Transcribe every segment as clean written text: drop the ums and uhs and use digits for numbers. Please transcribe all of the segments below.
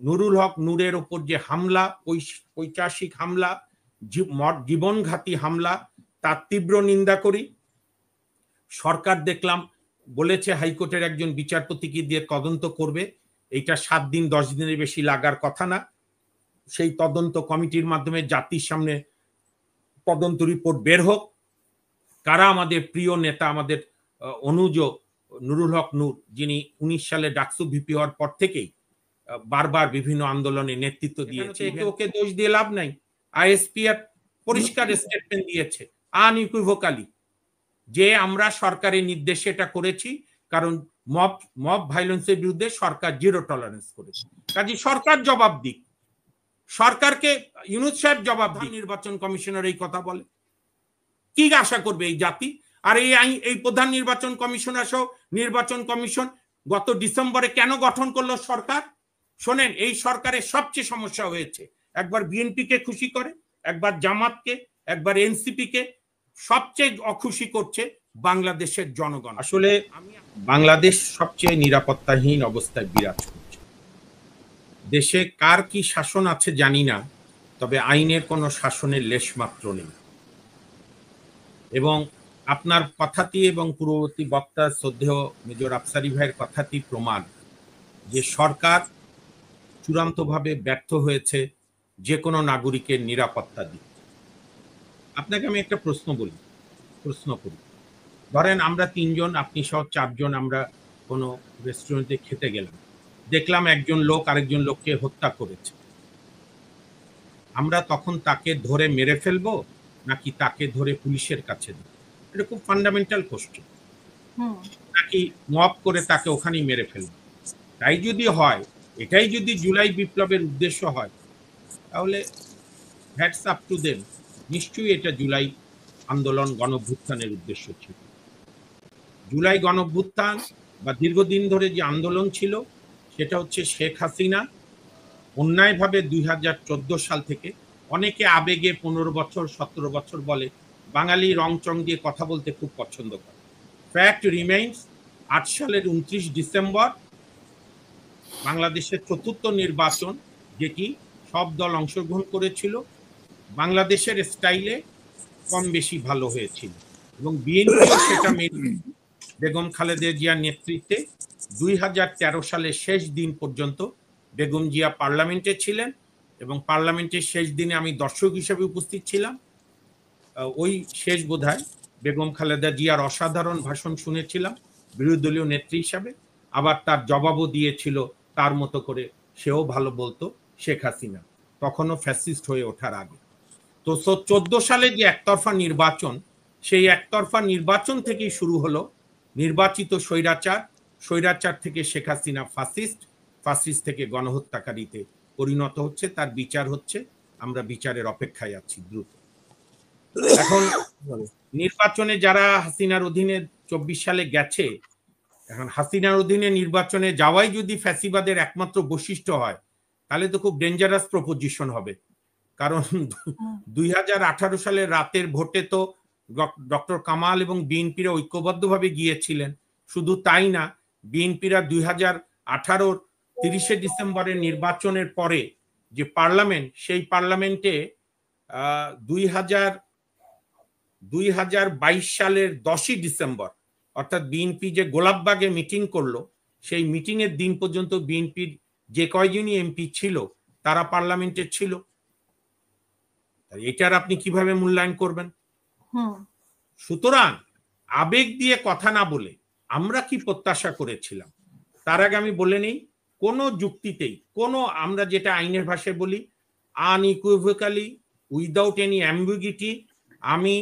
নুরুল হক নূরের ওপর যে হামলা, পৈশাচিক হামলা, জীবনঘাতী হামলা, তার তীব্র নিন্দা করি। সরকার দেখলাম বলেছে হাইকোর্টের একজন বিচারপতিকে দিয়ে তদন্ত করবে, এইটা 7 দিন 10 দিনের বেশি লাগার কথা না। সেই তদন্ত কমিটির মাধ্যমে জাতির সামনে তদন্ত রিপোর্ট বের হোক। কারা আমাদের প্রিয় নেতা, আমাদের অনুজ নুরুল হক নূর, যিনি 19 সালে ডাকসু ভিপি হওয়ার পর থেকেই বারবার বিভিন্ন আন্দোলনে নেতৃত্ব দিয়েছে, ওকে দোষ দিয়ে লাভ নাই। আইএসপিআর পরিষ্কার স্টেটমেন্ট দিয়েছে আনইকুইভোকালি যে আমরা সরকারের নির্দেশে এটা করেছি, কারণ মব ভায়োলেন্সের বিরুদ্ধে সরকার জিরো টলারেন্স করেছে। কাজে সরকার জবাব দিক, সরকারকে ইউনূস সাহেব জবাব দিক। নির্বাচন কমিশনার এই কথা বলে, কি আশা করবে এই জাতি? আর এই প্রধান নির্বাচন কমিশনার সহ নির্বাচন কমিশন গত ডিসেম্বরে কেন গঠন করলো সরকার? শোনেন, এই সরকারের সবচেয়ে সমস্যা হয়েছে, একবার বিএনপিকে খুশি করে, একবার জামাতকে, একবার এনসিপিকে, সবচেয়ে অখুশি করছে বাংলাদেশের জনগণ। আসলে বাংলাদেশ সবচেয়ে নিরাপত্তাহীন অবস্থায় বিরাজ করছে। দেশে কার কি শাসন আছে জানি না, তবে আইনের কোনো শাসনের লেশমাত্র নেই। এবং আপনার কথাটি এবং পূর্ববর্তী বক্তা শ্রদ্ধেয় মেজর আফসারি ভাইয়ের কথাটি প্রমাণ যে সরকার চূড়ান্তভাবে ব্যর্থ হয়েছে যে কোনো নাগরিকের নিরাপত্তা দিতে। আপনাকে আমি একটা প্রশ্ন করি। ধরেন আমরা 3 জন, আপনি সহ 4 জন, আমরা কোনো রেস্টুরেন্টে খেতে গেলাম, দেখলাম একজন লোক আরেকজন লোককে হত্যা করেছে। আমরা তখন তাকে ধরে মেরে ফেলবো নাকি তাকে ধরে পুলিশের কাছে দেব? এটা খুব ফান্ডামেন্টাল কোশ্চেন। নাকি মব করে তাকে ওখানেই মেরে ফেলবো? তাই যদি হয়, এটাই যদি জুলাই বিপ্লবের উদ্দেশ্য হয়, তাহলে হ্যাটস আপ টু দেম। নিশ্চয়ই এটা জুলাই আন্দোলন গণঅভ্যুত্থানের উদ্দেশ্য ছিল। জুলাই গণঅভ্যুত্থান বা দীর্ঘদিন ধরে যে আন্দোলন ছিল, সেটা হচ্ছে শেখ হাসিনা অন্যায়ভাবে 2014 সাল থেকে, অনেকে আবেগে 15 বছর 17 বছর বলে, বাঙালি রংচং দিয়ে কথা বলতে খুব পছন্দ করে। ফ্যাক্ট রিমেইনস, 8 সালের 29 ডিসেম্বর বাংলাদেশের চতুর্থ নির্বাচন, যেটি সব দল অংশগ্রহণ করেছিল, বাংলাদেশের স্টাইলে কম বেশি ভালো হয়েছিল এবং বিএনপিও সেটা মেনে বেগম খালেদা জিয়ার নেতৃত্বে 2013 সালের শেষ দিন পর্যন্ত বেগম জিয়া পার্লামেন্টে ছিলেন এবং পার্লামেন্টের শেষ দিনে আমি দর্শক হিসেবে উপস্থিত ছিলাম। ওই শেষ বোধহয় বেগম খালেদা জিয়ার অসাধারণ ভাষণ শুনেছিলাম বিরোধী দলীয় নেত্রী হিসাবে, আবার তার জবাবও দিয়েছিল তার মতো করে, সেও ভালো বলতো শেখ হাসিনা, তখনও ফ্যাসিস্ট হয়ে ওঠার আগে। তো 14 সালে যে একতরফা নির্বাচন, সেই একতরফা নির্বাচন থেকেই শুরু হলো নির্বাচিত স্বৈরাচার, স্বৈরাচার থেকে শেখ হাসিনা ফাসিস্ট, ফাসিস্ট থেকে গণহত্যাকারীতে পরিণত হচ্ছে, তার বিচার হচ্ছে, আমরা বিচারের অপেক্ষায় আছি দ্রুত। এখন নির্বাচনে যারা হাসিনার অধীনে 24 সালে গেছে, এখন হাসিনার অধীনে নির্বাচনে যাওয়াই যদি ফ্যাসিবাদের একমাত্র বৈশিষ্ট্য হয়, তাহলে তো খুব ডেঞ্জারাস প্রপোজিশন হবে। কারণ 2018 সালের রাতের ভোটে তো ডক্টর কামাল এবং বিএনপিরা ঐক্যবদ্ধভাবে গিয়েছিলেন। শুধু তাই না, বিএনপিরা 2018 30শে ডিসেম্বরের নির্বাচনের পরে যে পার্লামেন্ট, সেই পার্লামেন্টে 2022 সালের 10ই ডিসেম্বর, অর্থাৎ বিএনপি যে গোলাপবাগে মিটিং করলো, সেই মিটিং এর দিন পর্যন্ত বিএনপির যে কয়জনই এমপি ছিল তারা পার্লামেন্টে ছিল। এটার আপনি কিভাবে মূল্যায়ন করবেন? সুতরাং আবেগ দিয়ে কথা না বলে আমরা কি প্রত্যাশা করেছিলাম, তার আগে আমি বলে নেই, কোনো যুক্তিতেই, কোনো, আমরা যেটা আইনের ভাষায় বলি আনইকুইভোকালি, উইদাউট এনি অ্যাম্বিগুইটি, আমি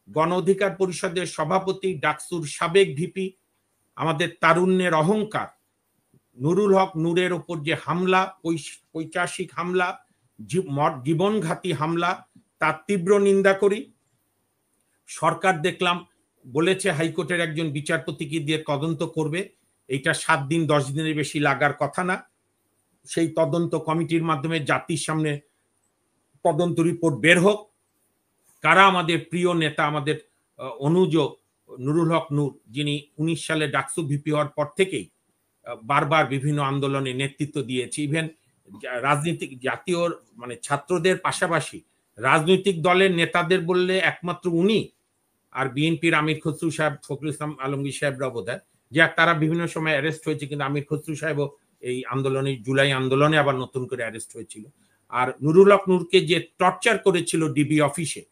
গণ অধিকার পরিষদের সভাপতি, ডাকসুর সাবেক ভিপি, আমাদের তারুণ্যের অহংকার নুরুল হক নূরের ওপর যে হামলা, পৈশাচিক হামলা, জীবনঘাতী হামলা, তার তীব্র নিন্দা করি। সরকার দেখলাম বলেছে হাইকোর্টের একজন বিচারপতিকে দিয়ে তদন্ত করবে, এইটা 7 দিন 10 দিনের বেশি লাগার কথা না। সেই তদন্ত কমিটির মাধ্যমে জাতির সামনে তদন্ত রিপোর্ট বের হোক। কারা আমাদের প্রিয় নেতা, আমাদের অনুজ নুরুল হক নূর, যিনি 19 সালে ডাকসু ভিপি হওয়ার পর থেকেই বারবার বিভিন্ন আন্দোলনে নেতৃত্ব দিয়েছে, ইভেন রাজনীতিক জাতীয় মানে ছাত্রদের পাশাপাশি রাজনৈতিক দলের নেতাদের বললে একমাত্র উনি আর বিএনপির আমির খসরু সাহেব, ফখরুল ইসলাম আলমগীর সাহেবরা বোধহয়, যে তারা বিভিন্ন সময় অ্যারেস্ট হয়েছে, কিন্তু আমির খসরু সাহেবও এই আন্দোলনে, জুলাই আন্দোলনে আবার নতুন করে অ্যারেস্ট হয়েছিল। আর নুরুল হক নূরকে যে টর্চার করেছিল ডিবি অফিসে,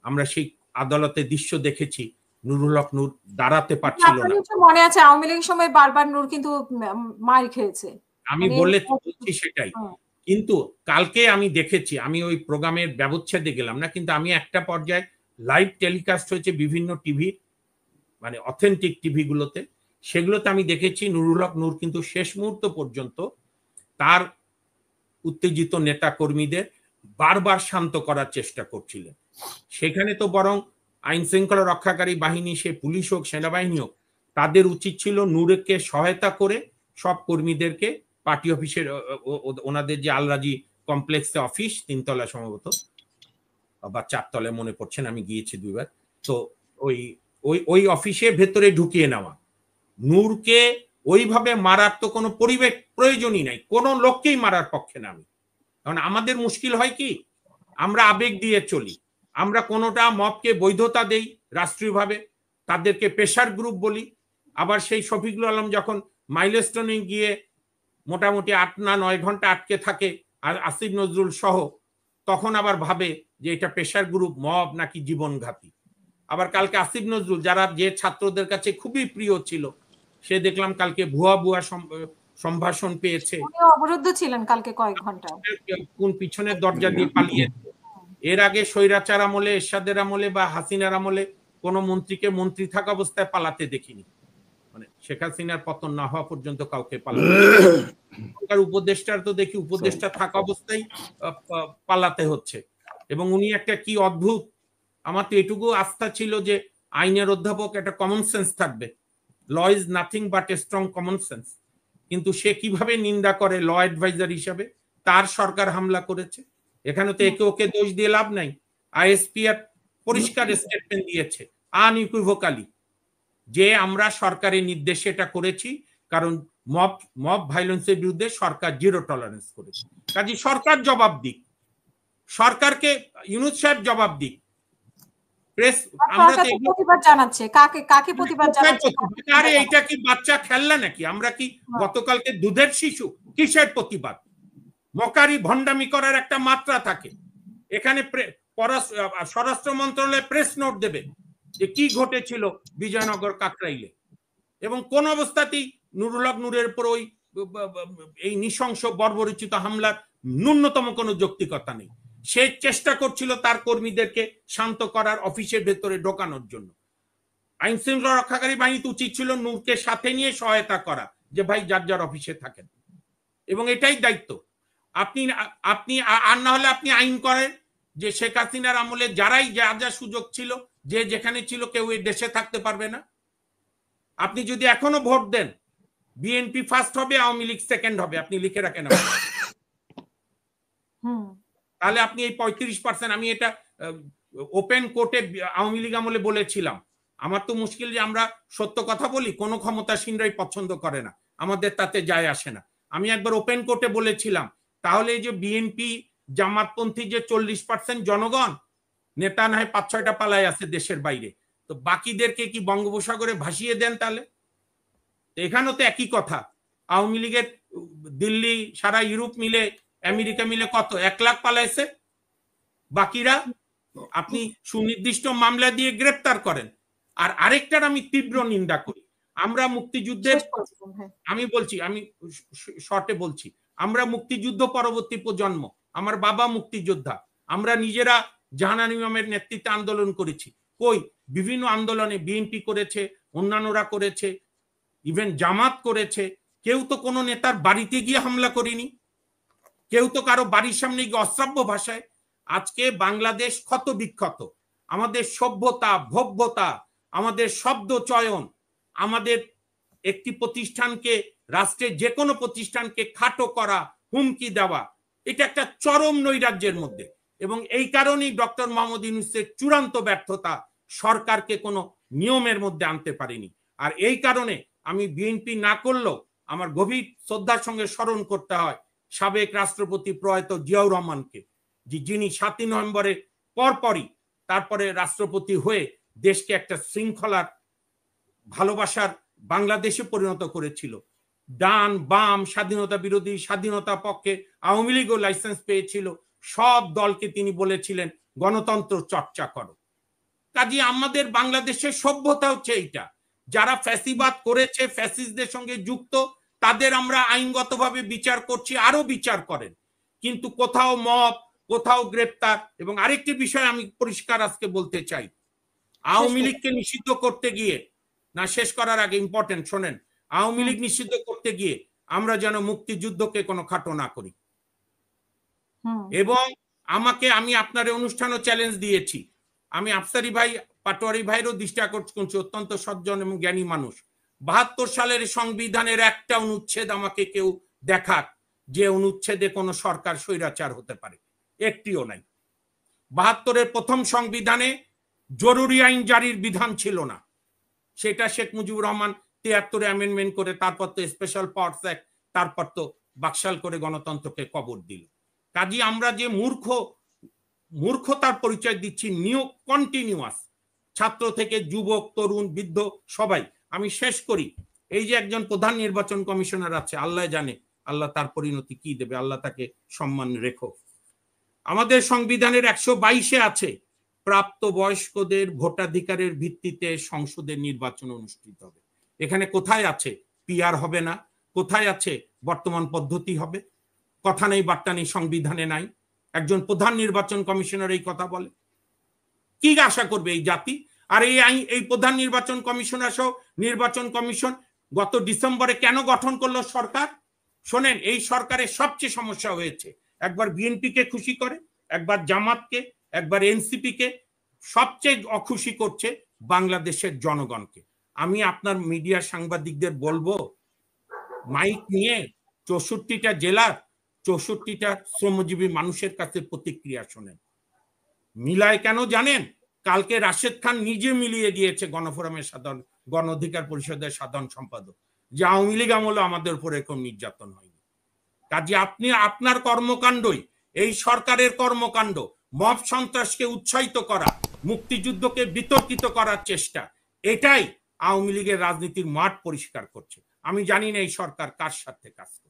আমরা সেই আদালতে দৃশ্য দেখেছি, নুরুল হক নূর দাঁড়াতে পারছিল না। মনে আছে আওয়ামী লীগের সময় বারবার নূর কিন্তু মার খেয়েছে, আমি বলছি সেটাই। কিন্তু কালকে আমি দেখেছি, আমি ওই প্রোগ্রামের ব্যবচ্ছেদে গেলাম না, কিন্তু আমি একটা পর্যায়ে লাইভ টেলিকাস্ট হয়েছে বিভিন্ন টিভির, মানে অথেন্টিক টিভি গুলোতে, সেগুলোতে আমি দেখেছি নুরুল হক নূর কিন্তু শেষ মুহূর্ত পর্যন্ত তার উত্তেজিত নেতা কর্মীদের বারবার শান্ত করার চেষ্টা করছিলেন। সেখানে তো বরং আইন শৃঙ্খলা রক্ষাকারী বাহিনী, সে পুলিশ হোক সেনাবাহিনী হোক, তাদের উচিত ছিল নূরকে সহায়তা করে সব কর্মীদেরকে পার্টি অফিসের, ওনাদের যে আলরাজি কমপ্লেক্সে অফিস, 3 তলা সম্ভবত বা 4 তলায় মনে পড়ছে না, আমি গিয়েছি 2 বার, তো ওই অফিসের ভেতরে ঢুকিয়ে নেওয়া। নূরকে ওইভাবে মারার তো কোনো পরিবেশ প্রয়োজনই নাই, কোনো লোককেই মারার পক্ষে না আমি। কারণ আমাদের মুশকিল হয় কি, আমরা আবেগ দিয়ে চলি, আমরা কোনোটা মবকে বৈধতা দেই রাষ্ট্রীয়ভাবে, তাদেরকে প্রেশার গ্রুপ বলি, আবার সেই শফিকুল আলম যখন মাইলস্টোনে গিয়ে মোটামুটি 8 না 9 ঘন্টা আটকে থাকে আর আসিফ নজরুল সহ, তখন আবার ভাবে যে এটা প্রেশার গ্রুপ, মব নাকি জীবনঘাতী। আবার কালকে আসিফ নজরুল, যারা যে ছাত্রদের কাছে খুবই প্রিয় ছিল, সে দেখলাম কালকে ভুয়া সম্ভাষণ পেয়েছে, অবরুদ্ধ ছিলেন কালকে কয়েক ঘন্টা, কোন পিছনের দরজা দিয়ে পালিয়েছে। এর আগে স্বৈরাচার আমলে, এরশাদের আমলে বা হাসিনার আমলে কোন মন্ত্রীকে মন্ত্রী থাকা অবস্থায় পালাতে দেখিনি, মানে শেখ হাসিনার পতন না হওয়া পর্যন্ত কাউকে পালাতে। উপদেষ্টার তো দেখি উপদেষ্টা থাকা অবস্থায় পালাতে হচ্ছে। এবং উনি একটা কি অদ্ভুত, আমার তো এটুকু আস্থা ছিল যে আইনের অধ্যাপক, একটা কমন সেন্স থাকবে, law is nothing but a strong common sense. কিন্তু সে কিভাবে নিন্দা করে ল অ্যাডভাইজার হিসাবে, তার সরকার হামলা করেছে, এখানে তো একে ওকে দোষ দিয়ে লাভ নাই। আইএসপিআর পরিষ্কার স্টেটমেন্ট দিয়েছে আনইকুইভোকালি যে আমরা সরকারের নির্দেশে এটা করেছি, কারণ মব ভায়োলেন্সের বিরুদ্ধে সরকার 0 টলারেন্স করেছে। কাজে সরকার জবাব দিক, সরকারকে ইউনূস সাহেব জবাব দিক। এইটা কি বাচ্চা খেলনা নাকি? আমরা কি গতকালকে দুধের শিশু? কিসের প্রতিবাদ? মকারি ভণ্ডামি করার একটা মাত্রা থাকে। এখানে স্বরাষ্ট্র মন্ত্রণালয় প্রেস নোট দেবে যে কি ঘটেছিল বিজয়নগর কাকরাইলে, এবং কোন অবস্থাতেই নুরুল হক নূরের উপর এই নৃশংস বর্বরচিত হামলার ন্যূনতম কোনো যৌক্তিকতা নেই। সে চেষ্টা করছিল তার কর্মীদেরকে শান্ত করার, অফিসের ভেতরে ঢোকানোর জন্য। আইন শৃঙ্খলা রক্ষাকারী বাহিনী উচিত ছিল নূরকে সাথে নিয়ে সহায়তা করা, যে ভাই যার যার অফিসে থাকেন, এবং এটাই দায়িত্ব। আপনি আর না হলে আপনি আইন করেন যে শেখ হাসিনার আমলে যারাই যা যা সুযোগ ছিল, যে যেখানে ছিল, কেউ এই দেশে থাকতে পারবে না। আপনি যদি এখনো ভোট দেন, বিএনপি ফার্স্ট হবে, আওয়ামী লীগ সেকেন্ড হবে, আপনি লিখে রাখেন। তাহলে আপনি এই 35%, আমি এটা ওপেন কোর্টে আওয়ামী লীগ আমলে বলেছিলাম। আমার তো মুশকিল যে আমরা সত্য কথা বলি, কোনো ক্ষমতাসীনরাই পছন্দ করে না, আমাদের তাতে যায় আসে না। আমি একবার ওপেন কোর্টে বলেছিলাম, তাহলে এই যে বিএনপি জামাতপন্থী যে 40% জনগণ, নেতা না হয় 5-6টা পালায় আছে দেশের বাইরে, তো বাকিদেরকে কি বঙ্গোপসাগরে ভাসিয়ে দেন? তাহলে এখানেও তো একই কথা। আওয়ামী লীগের দিল্লি, সারা ইউরোপ মিলে, আমেরিকা মিলে কত 1 লাখ পালাইছে, বাকিরা আপনি সুনির্দিষ্ট মামলা দিয়ে গ্রেপ্তার করেন। আর আরেকটার আমি তীব্র নিন্দা করি, আমরা মুক্তিযুদ্ধের, আমি বলছি, আমি শর্টে বলছি, আমরা মুক্তিযুদ্ধ পরবর্তী প্রজন্ম, আমার বাবা মুক্তিযোদ্ধা, আমরা নিজেরা জাহানান ইমামের নেতৃত্বে আন্দোলন করেছি। কই বিভিন্ন আন্দোলনে বিএনপি করেছে, অন্যান্যরা করেছে, ইভেন জামাত করেছে। কেউ তো কোনো নেতার বাড়িতে গিয়ে হামলা করিনি, কেউ তো কারো বাড়ির সামনে গিয়ে অশ্রাব্য ভাষায়। আজকে বাংলাদেশ ক্ষত বিক্ষত, আমাদের সভ্যতা, ভব্যতা, আমাদের শব্দ চয়ন, আমাদের একটি প্রতিষ্ঠানকে, রাষ্ট্রের যে কোনো প্রতিষ্ঠানকে খাটো করা, হুমকি দেওয়া, এটা একটা চরম নৈরাজ্যের মধ্যে। এবং এই কারণেই ডক্টর মোহাম্মদ ইউনূসের চূড়ান্ত ব্যর্থতা, সরকারকে কোনো নিয়মের মধ্যে আনতে পারেনি। আর এই কারণে আমি বিএনপি না করলেও আমার গভীর শ্রদ্ধার সঙ্গে স্মরণ করতে হয় সাবেক রাষ্ট্রপতি প্রয়াত জিয়াউর রহমানকে, যিনি 7ই নভেম্বরের পরপরই তারপরে রাষ্ট্রপতি হয়ে দেশকে একটা শৃঙ্খলার ভালোবাসার বাংলাদেশে পরিণত করেছিল। ডান বাম, স্বাধীনতা বিরোধী, স্বাধীনতা পক্ষে, আওয়ামী লীগও লাইসেন্স পেয়েছিল, সব দলকে তিনি বলেছিলেন গণতন্ত্র চর্চা করো। কাজে আমাদের বাংলাদেশের সভ্যতা হচ্ছে এইটা, যারা ফ্যাসিবাদ করেছে, ফ্যাসিস্টদের সঙ্গে যুক্ত, তাদের আমরা আইনগতভাবে বিচার করছি, আরো বিচার করেন, কিন্তু কোথাও মব, কোথাও গ্রেপ্তার। এবং আরেকটি বিষয় আমি পরিষ্কার আজকে বলতে চাই, আওয়ামী লীগকে নিষিদ্ধ করতে গিয়ে, না শেষ করার আগে ইম্পর্টেন্ট শোনেন, আওয়ামী লীগ নিষিদ্ধ করতে গিয়ে আমরা যেন মুক্তিযুদ্ধকে কোনো খাটো না করি। এবং আমি আপনার অনুষ্ঠানও চ্যালেঞ্জ দিয়েছি, আমি আফসারি ভাই, পাটোয়ারি ভাইয়েরও দৃষ্টি আকর্ষণ করছি, অত্যন্ত সজ্জন এবং জ্ঞানী মানুষ। 72 সালের সংবিধানের একটা অনুচ্ছেদ আমাকে কেউ দেখাক যে অনুচ্ছেদে কোনো সরকার স্বৈরাচার হতে পারে, একটিও নাই। 72-এর প্রথম সংবিধানে জরুরি আইন জারির বিধান ছিল না, সেটা শেখ মুজিবুর রহমান 73-এ অ্যামেন্ডমেন্ট করে, তারপর তো স্পেশাল পাওয়ার্স অ্যাক্ট, তারপর তো বাকশাল করে গণতন্ত্রকে কবর দিল। কাজে আমরা যে মূর্খতার পরিচয় দিচ্ছি কন্টিনিউয়াস, ছাত্র থেকে যুবক, তরুণ, বৃদ্ধ সবাই। আমি শেষ করি, এই যে একজন প্রধান নির্বাচন কমিশনার আছে, আল্লাহ জানে আল্লাহ তার পরিণতি কি দেবে, আল্লাহ তাকে সম্মান রেখো। আমাদের সংবিধানের 122-এ আছে প্রাপ্ত বয়স্কদের ভোটাধিকারের ভিত্তিতে সংসদের নির্বাচন অনুষ্ঠিত হবে। এখানে কোথায় আছে পিআর হবে না, কোথায় আছে বর্তমান পদ্ধতি হবে? কথা নেই, বার্তা নেই, সংবিধানে নাই। একজন প্রধান নির্বাচন কমিশনার এই কথা বলে, কি আশা করবে এই জাতি? আর এই প্রধান নির্বাচন কমিশনার সহ নির্বাচন কমিশন গত ডিসেম্বরে কেন গঠন করলো সরকার? শোনেন, এই সরকারের সবচেয়ে সমস্যা হয়েছে, একবার বিএনপিকে খুশি করে, একবার জামাতকে, একবার এনসিপিকে, সবচেয়ে অখুশি করছে বাংলাদেশের জনগণকে। আমি আপনার মিডিয়া সাংবাদিকদের বলবো, মাইক নিয়ে 64টা জেলার 64টা শ্রমজীবী মানুষের কাছে প্রতিক্রিয়া শোনেন। মিলায় কেন জানেন? কালকে রাশেদ খান নিজে মিলিয়ে দিয়েছে গণফোরামের গণ অধিকার পরিষদের সাধারণ সম্পাদক, যে আওয়ামী লীগ আমলে আমাদের উপর এরকম নির্যাতন হয়নি। কাজে আপনার কর্মকাণ্ডই, এই সরকারের কর্মকাণ্ড, মব সন্ত্রাসকে উৎসাহিত করা, মুক্তিযুদ্ধকে বিতর্কিত করার চেষ্টা, এটাই আওয়ামী লীগের রাজনীতির মাঠ পরিষ্কার করছে। আমি জানি না এই সরকার কার সাথে কাজ করছে।